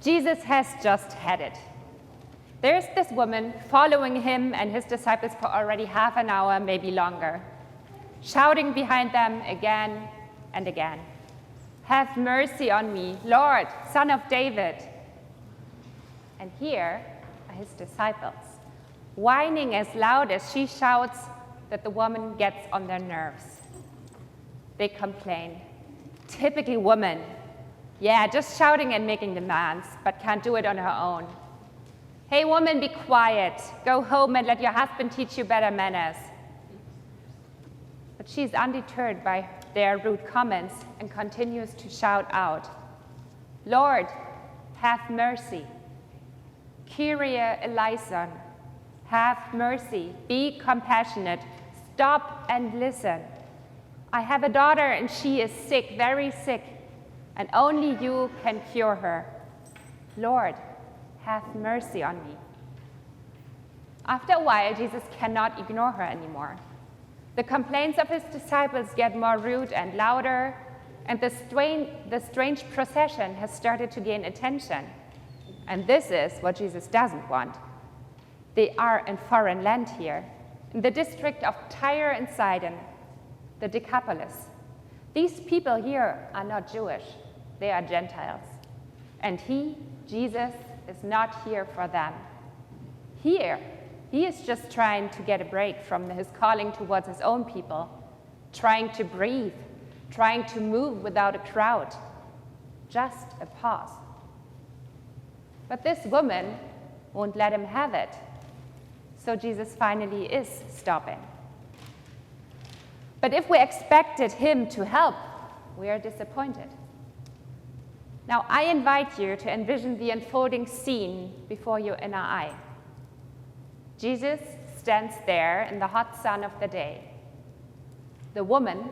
Jesus has just had it. There's this woman following him and his disciples for already half an hour, maybe longer, shouting behind them again and again, "Have mercy on me, Lord, Son of David." And here are his disciples, whining as loud as she shouts that the woman gets on their nerves. They complain, "Typically woman. Yeah, just shouting and making demands, but can't do it on her own. Hey woman, be quiet. Go home and let your husband teach you better manners." But she's undeterred by their rude comments and continues to shout out, "Lord, have mercy. Kyrie eleison, have mercy. Be compassionate. Stop and listen. I have a daughter and she is sick, very sick, and only you can cure her. Lord, have mercy on me." After a while, Jesus cannot ignore her anymore. The complaints of his disciples get more rude and louder, and the strange procession has started to gain attention. And this is what Jesus doesn't want. They are in foreign land here, in the district of Tyre and Sidon, the Decapolis. These people here are not Jewish, they are Gentiles. And he, Jesus, is not here for them. Here, he is just trying to get a break from his calling towards his own people, trying to breathe, trying to move without a crowd, just a pause. But this woman won't let him have it. So Jesus finally is stopping. But if we expected him to help, we are disappointed. Now, I invite you to envision the unfolding scene before your inner eye. Jesus stands there in the hot sun of the day. The woman,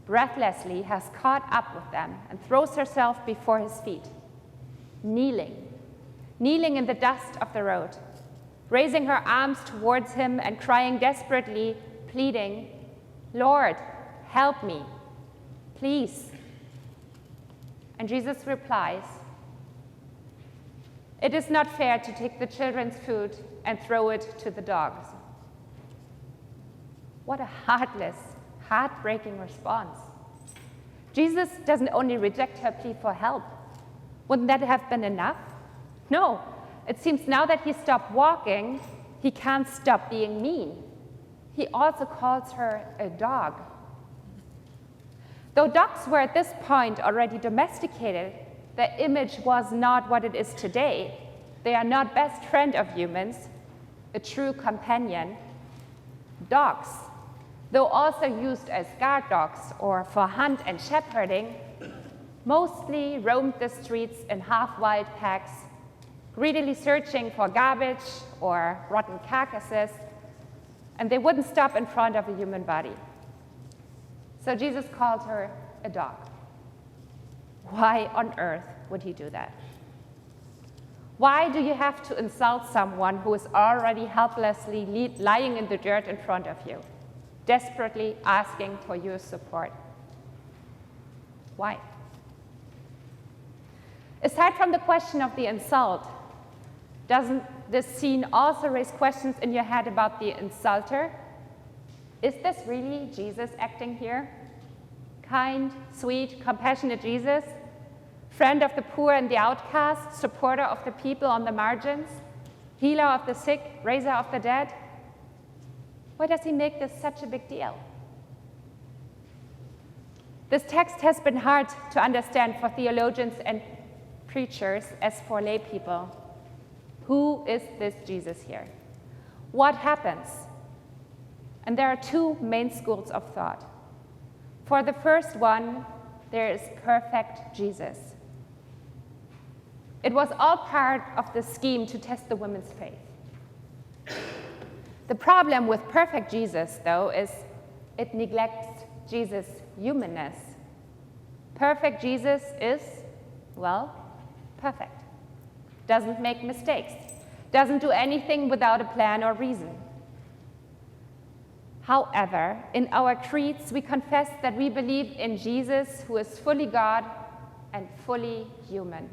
breathlessly, has caught up with them and throws herself before his feet, kneeling in the dust of the road, raising her arms towards him and crying desperately, pleading, "Lord, help me, please." And Jesus replies, "It is not fair to take the children's food and throw it to the dogs." What a heartless, heartbreaking response. Jesus doesn't only reject her plea for help. Wouldn't that have been enough? No, it seems now that he stopped walking, he can't stop being mean. He also calls her a dog. Though dogs were at this point already domesticated, their image was not what it is today. They are not best friend of humans, a true companion. Dogs, though also used as guard dogs or for hunt and shepherding, mostly roamed the streets in half-wild packs, greedily searching for garbage or rotten carcasses, and they wouldn't stop in front of a human body. So Jesus called her a dog. Why on earth would he do that? Why do you have to insult someone who is already helplessly lying in the dirt in front of you, desperately asking for your support? Why? Aside from the question of the insult, doesn't this scene also raise questions in your head about the insulter? Is this really Jesus acting here? Kind, sweet, compassionate Jesus? Friend of the poor and the outcast, supporter of the people on the margins, healer of the sick, raiser of the dead? Why does he make this such a big deal? This text has been hard to understand for theologians and preachers as for lay people. Who is this Jesus here? What happens? And there are two main schools of thought. For the first one, there is perfect Jesus. It was all part of the scheme to test the woman's faith. The problem with perfect Jesus, though, is it neglects Jesus' humanness. Perfect Jesus is, well, perfect. Doesn't make mistakes. Doesn't do anything without a plan or reason. However, in our creeds, we confess that we believe in Jesus, who is fully God and fully human.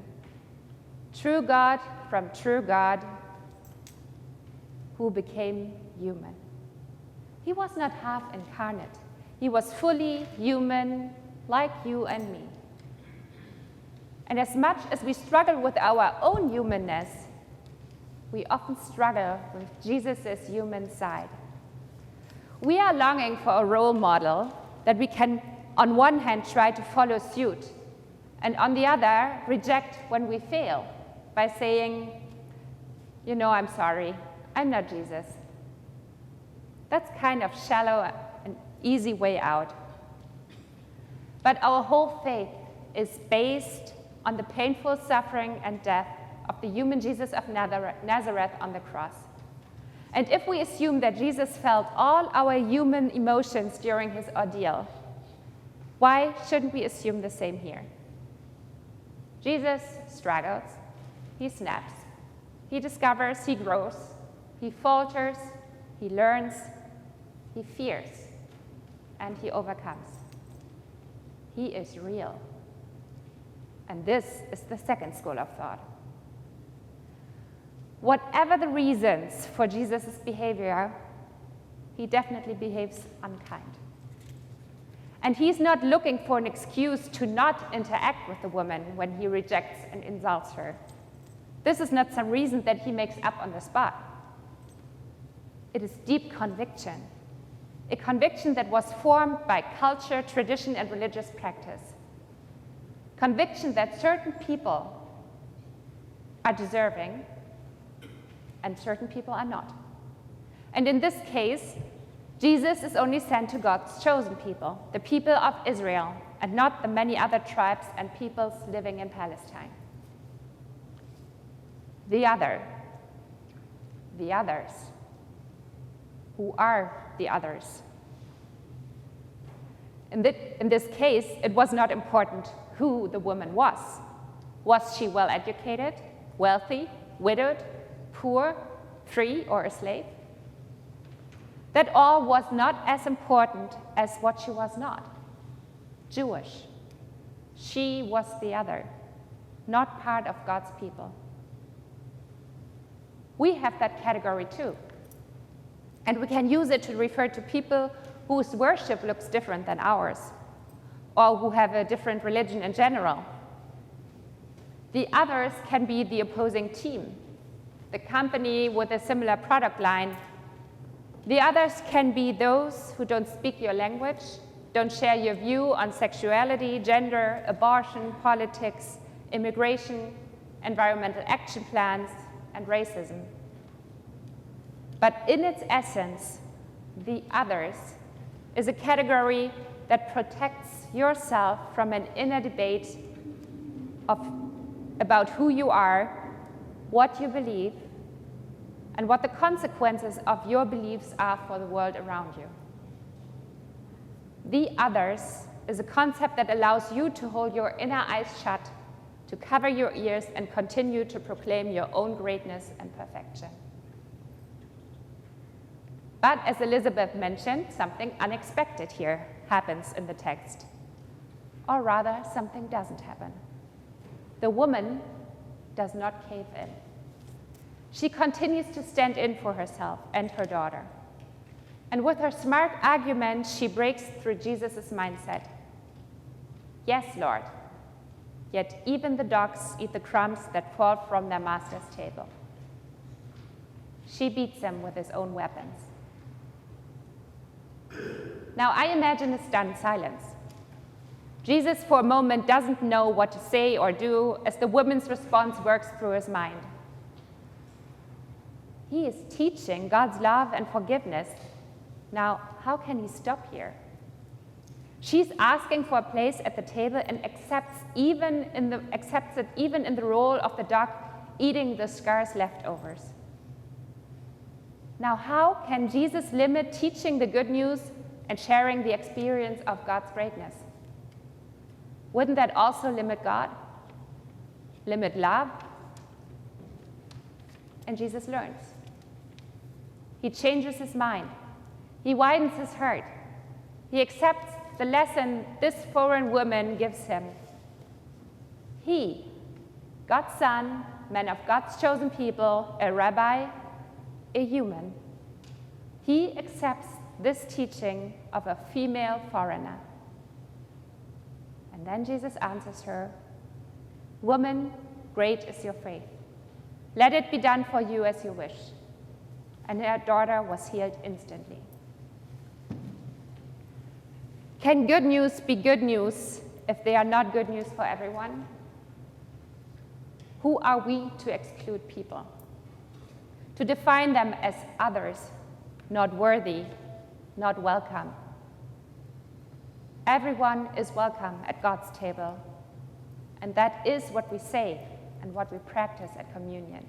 true God from true God, who became human. He was not half incarnate. He was fully human, like you and me. And as much as we struggle with our own humanness, we often struggle with Jesus' human side. We are longing for a role model that we can, on one hand, try to follow suit, and on the other, reject when we fail by saying, you know, I'm sorry, I'm not Jesus. That's kind of shallow and easy way out. But our whole faith is based on the painful suffering and death of the human Jesus of Nazareth on the cross. And if we assume that Jesus felt all our human emotions during his ordeal, why shouldn't we assume the same here? Jesus struggles, he snaps, he discovers, he grows, he falters, he learns, he fears, and he overcomes. He is real. And this is the second school of thought. Whatever the reasons for Jesus' behavior, he definitely behaves unkind. And he's not looking for an excuse to not interact with the woman when he rejects and insults her. This is not some reason that he makes up on the spot. It is deep conviction, a conviction that was formed by culture, tradition, and religious practice. Conviction that certain people are deserving and certain people are not. And in this case, Jesus is only sent to God's chosen people, the people of Israel, and not the many other tribes and peoples living in Palestine. The others. Who are the others? In this case, it was not important who the woman was. Was she well-educated, wealthy, widowed, poor, free, or a slave? That all was not as important as what she was not. Jewish. She was the other, not part of God's people. We have that category too. And we can use it to refer to people whose worship looks different than ours, or who have a different religion in general. The others can be the opposing team, the company with a similar product line. The others can be those who don't speak your language, don't share your view on sexuality, gender, abortion, politics, immigration, environmental action plans, and racism. But in its essence, the others is a category that protects yourself from an inner debate about who you are, what you believe, and what the consequences of your beliefs are for the world around you. The others is a concept that allows you to hold your inner eyes shut, to cover your ears, and continue to proclaim your own greatness and perfection. But as Elizabeth mentioned, something unexpected here happens in the text. Or rather, something doesn't happen. The woman does not cave in. She continues to stand in for herself and her daughter. And with her smart argument, she breaks through Jesus' mindset. Yes, Lord, yet even the dogs eat the crumbs that fall from their master's table. She beats him with his own weapons. Now, I imagine a stunned silence. Jesus, for a moment, doesn't know what to say or do as the woman's response works through his mind. He is teaching God's love and forgiveness. Now, how can he stop here? She's asking for a place at the table and accepts it even in the role of the dog eating the scarce leftovers. Now, how can Jesus limit teaching the good news and sharing the experience of God's greatness? Wouldn't that also limit God? Limit love? And Jesus learns. He changes his mind. He widens his heart. He accepts the lesson this foreign woman gives him. He, God's Son, man of God's chosen people, a rabbi, a human. He accepts this teaching of a female foreigner. And then Jesus answers her, "Woman, great is your faith. Let it be done for you as you wish." And her daughter was healed instantly. Can good news be good news if they are not good news for everyone? Who are we to exclude people? To define them as others, not worthy, not welcome? Everyone is welcome at God's table, and that is what we say and what we practice at communion.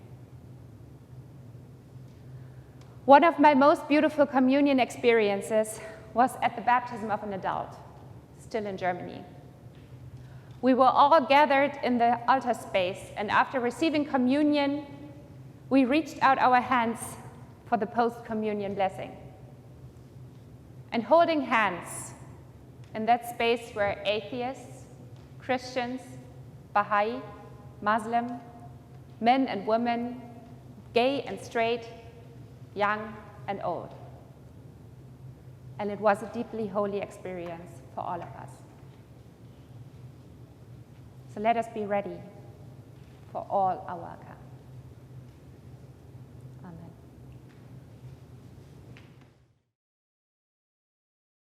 One of my most beautiful communion experiences was at the baptism of an adult, still in Germany. We were all gathered in the altar space, and after receiving communion, we reached out our hands for the post-communion blessing. And holding hands in that space were atheists, Christians, Baha'i, Muslim, men and women, gay and straight, young and old. And it was a deeply holy experience for all of us. So let us be ready, for all are welcome.